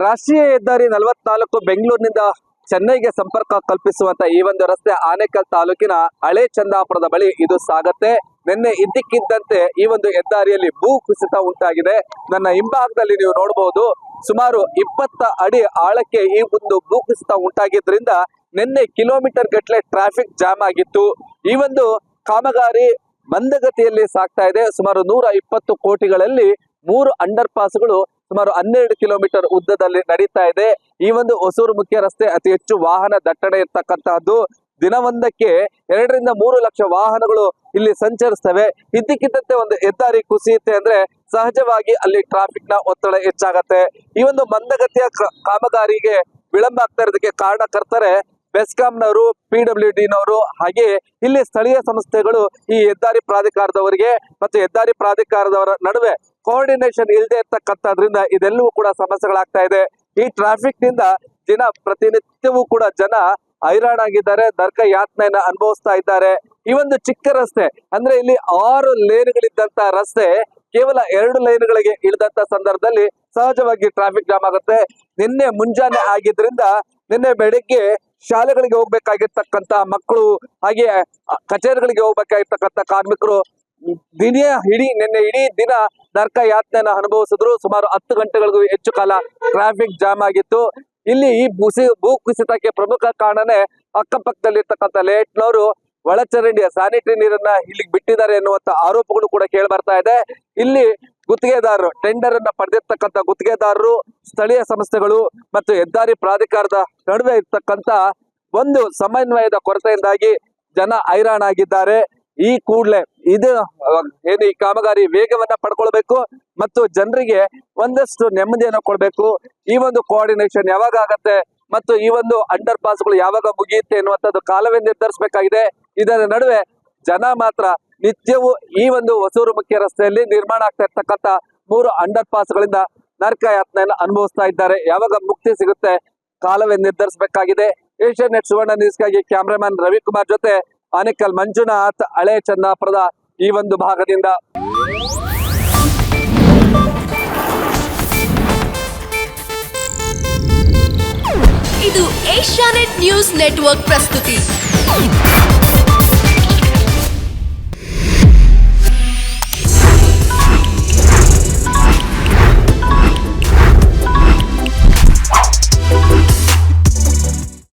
ರಾಷ್ಟ್ರೀಯ ಹೆದ್ದಾರಿ 44 ಬೆಂಗಳೂರಿನಿಂದ ಚೆನ್ನೈಗೆ ಸಂಪರ್ಕ ಕಲ್ಪಿಸುವಂತ ಈ ಒಂದು ರಸ್ತೆ ಆನೇಕಲ್ ತಾಲೂಕಿನ ಹಳೆ ಚಂದಾಪುರದ ಬಳಿ ಇದು ಸಾಗತ್ತೆ. ನಿನ್ನೆ ಇದ್ದಕ್ಕಿದ್ದಂತೆ ಈ ಒಂದು ಹೆದ್ದಾರಿಯಲ್ಲಿ ಭೂ ಕುಸಿತ ಉಂಟಾಗಿದೆ. ನನ್ನ ಹಿಂಭಾಗದಲ್ಲಿ ನೀವು ನೋಡಬಹುದು, ಸುಮಾರು 20 ಅಡಿ ಆಳಕ್ಕೆ ಈ ಒಂದು ಭೂ ಕುಸಿತ ಉಂಟಾಗಿದ್ರಿಂದ ನಿನ್ನೆ ಕಿಲೋಮೀಟರ್ ಗಟ್ಟಲೆ ಟ್ರಾಫಿಕ್ ಜಾಮ್ ಆಗಿತ್ತು. ಈ ಒಂದು ಕಾಮಗಾರಿ ಮಂದಗತಿಯಲ್ಲಿ ಸಾಗ್ತಾ ಇದೆ. ಸುಮಾರು 120 ಕೋಟಿಗಳಲ್ಲಿ 3 ಅಂಡರ್ ಪಾಸ್ಗಳು ಸುಮಾರು 12 ಕಿಲೋಮೀಟರ್ ಉದ್ದದಲ್ಲಿ ನಡೀತಾ ಇದೆ. ಈ ಒಂದು ಹೊಸೂರು ಮುಖ್ಯ ರಸ್ತೆ ಅತಿ ಹೆಚ್ಚು ವಾಹನ ದಟ್ಟಣೆ ಇರ್ತಕ್ಕಂತಹದ್ದು. ದಿನವೊಂದಕ್ಕೆ 2 ರಿಂದ 3 ಲಕ್ಷ ವಾಹನಗಳು ಇಲ್ಲಿ ಸಂಚರಿಸ್ತವೆ. ಇದ್ದಕ್ಕಿದ್ದಂತೆ ಒಂದು ಹೆದ್ದಾರಿ ಕುಸಿಯುತ್ತೆ ಅಂದ್ರೆ ಸಹಜವಾಗಿ ಅಲ್ಲಿ ಟ್ರಾಫಿಕ್ ನ ಒತ್ತಡ ಹೆಚ್ಚಾಗತ್ತೆ. ಈ ಒಂದು ಮಂದಗತಿಯ ಕಾಮಗಾರಿಗೆ ವಿಳಂಬ ಆಗ್ತಾ ಇರೋದಕ್ಕೆ ಕಾರಣಕರ್ತರೆ ಬೆಸ್ಕಾಂನವರು, PWDನವರು, ಹಾಗೆ ಇಲ್ಲಿ ಸ್ಥಳೀಯ ಸಂಸ್ಥೆಗಳು ಈ ಹೆದ್ದಾರಿ ಪ್ರಾಧಿಕಾರದವರಿಗೆ ಮತ್ತು ಹೆದ್ದಾರಿ ಪ್ರಾಧಿಕಾರದವರ ನಡುವೆ ಕೋಆರ್ಡಿನೇಷನ್ ಇಲ್ಲದೆ ಇರ್ತಕ್ಕಂಥದ್ರಿಂದ ಇದೆಲ್ಲವೂ ಕೂಡ ಸಮಸ್ಯೆಗಳಾಗ್ತಾ ಇದೆ. ಈ ಟ್ರಾಫಿಕ್ ನಿಂದ ದಿನ ಪ್ರತಿನಿತ್ಯವೂ ಕೂಡ ಜನ ಹೈರಾಣಾಗಿದ್ದಾರೆ, ನರಕ ಯಾತನೆಯನ್ನ ಅನುಭವಿಸ್ತಾ ಇದ್ದಾರೆ. ಈ ಒಂದು ಚಿಕ್ಕ ರಸ್ತೆ ಅಂದ್ರೆ ಇಲ್ಲಿ 6 ಲೇನ್ಗಳಿದ್ದಂತ ರಸ್ತೆ ಕೇವಲ 2 ಲೈನ್ಗಳಿಗೆ ಇಳಿದಂತ ಸಂದರ್ಭದಲ್ಲಿ ಸಹಜವಾಗಿ ಟ್ರಾಫಿಕ್ ಜಾಮ್ ಆಗುತ್ತೆ. ನಿನ್ನೆ ಮುಂಜಾನೆ ಆಗಿದ್ರಿಂದ ನಿನ್ನೆ ಬೆಳಿಗ್ಗೆ ಶಾಲೆಗಳಿಗೆ ಹೋಗ್ಬೇಕಾಗಿರ್ತಕ್ಕಂತ ಮಕ್ಕಳು, ಹಾಗೆ ಕಚೇರಿಗಳಿಗೆ ಹೋಗ್ಬೇಕಾಗಿರ್ತಕ್ಕಂಥ ಕಾರ್ಮಿಕರು ನಿನ್ನೆ ಇಡೀ ದಿನ ನರಕ ಯಾತನೆಯನ್ನ ಅನುಭವಿಸಿದ್ರು. ಸುಮಾರು 10 ಗಂಟೆಗಳಿಗೂ ಹೆಚ್ಚು ಕಾಲ ಟ್ರಾಫಿಕ್ ಜಾಮ್ ಆಗಿತ್ತು. ಇಲ್ಲಿ ಈ ಭೂ ಕುಸಿತಕ್ಕೆ ಪ್ರಮುಖ ಕಾರಣನೇ ಅಕ್ಕಪಕ್ಕದಲ್ಲಿ ಇರ್ತಕ್ಕಂಥ ಲೇಟ್ನವರು ಒಳಚರಂಡಿಯ ಸ್ಯಾನಿಟರಿ ನೀರನ್ನ ಇಲ್ಲಿಗೆ ಬಿಟ್ಟಿದ್ದಾರೆ ಎನ್ನುವಂತ ಆರೋಪಗಳು ಕೂಡ ಕೇಳಿ ಬರ್ತಾ ಇದೆ. ಇಲ್ಲಿ ಗುತ್ತಿಗೆದಾರರು, ಟೆಂಡರ್ ಅನ್ನ ಪಡೆದಿರ್ತಕ್ಕಂಥ ಗುತ್ತಿಗೆದಾರರು, ಸ್ಥಳೀಯ ಸಂಸ್ಥೆಗಳು ಮತ್ತು ಹೆದ್ದಾರಿ ಪ್ರಾಧಿಕಾರದ ನಡುವೆ ಇರ್ತಕ್ಕಂಥ ಒಂದು ಸಮನ್ವಯದ ಕೊರತೆಯಿಂದಾಗಿ ಜನ ಹೈರಾಣಾಗಿದ್ದಾರೆ. ಈ ಕೂಡಲೇ ಈ ಕಾಮಗಾರಿ ವೇಗವನ್ನ ಪಡ್ಕೊಳ್ಬೇಕು ಮತ್ತು ಜನರಿಗೆ ಒಂದಷ್ಟು ನೆಮ್ಮದಿಯನ್ನು ಕೊಡ್ಬೇಕು. ಈ ಒಂದು ಕೋಆರ್ಡಿನೇಷನ್ ಯಾವಾಗ ಆಗತ್ತೆ ಮತ್ತು ಈ ಒಂದು ಅಂಡರ್ ಪಾಸ್ಗಳು ಯಾವಾಗ ಮುಗಿಯುತ್ತೆ ಎನ್ನುವಂಥದ್ದು ಕಾಲವೇ ನಿರ್ಧರಿಸಬೇಕಾಗಿದೆ. ಇದರ ನಡುವೆ ಜನ ಮಾತ್ರ ನಿತ್ಯವೂ ಈ ಒಂದು ಹೊಸೂರು ಮುಖ್ಯ ರಸ್ತೆಯಲ್ಲಿ ನಿರ್ಮಾಣ ಆಗ್ತಾ ಇರ್ತಕ್ಕಂಥ 3 ಅಂಡರ್ ಪಾಸ್ಗಳಿಂದ ನರಕ ಯಾತನೆಯನ್ನು ಅನುಭವಿಸ್ತಾ ಇದ್ದಾರೆ. ಯಾವಾಗ ಮುಕ್ತಿ ಸಿಗುತ್ತೆ ಕಾಲವೇ ನಿರ್ಧರಿಸಬೇಕಾಗಿದೆ. ಏಷ್ಯನ್ ನೆಟ್ ಸುವರ್ಣ ನ್ಯೂಸ್ಗಾಗಿ ಕ್ಯಾಮ್ರಾಮನ್ ರವಿಕುಮಾರ್ ಜೊತೆ ಆನೇಕಲ್ ಮಂಜುನಾಥ್, ಹಳೆ ಚಂದಾಪುರದ ಈ ಒಂದು ಭಾಗದಿಂದ. ಇದು ಏಷ್ಯಾನೆಟ್ ನ್ಯೂಸ್ ನೆಟ್ವರ್ಕ್ ಪ್ರಸ್ತುತಿ.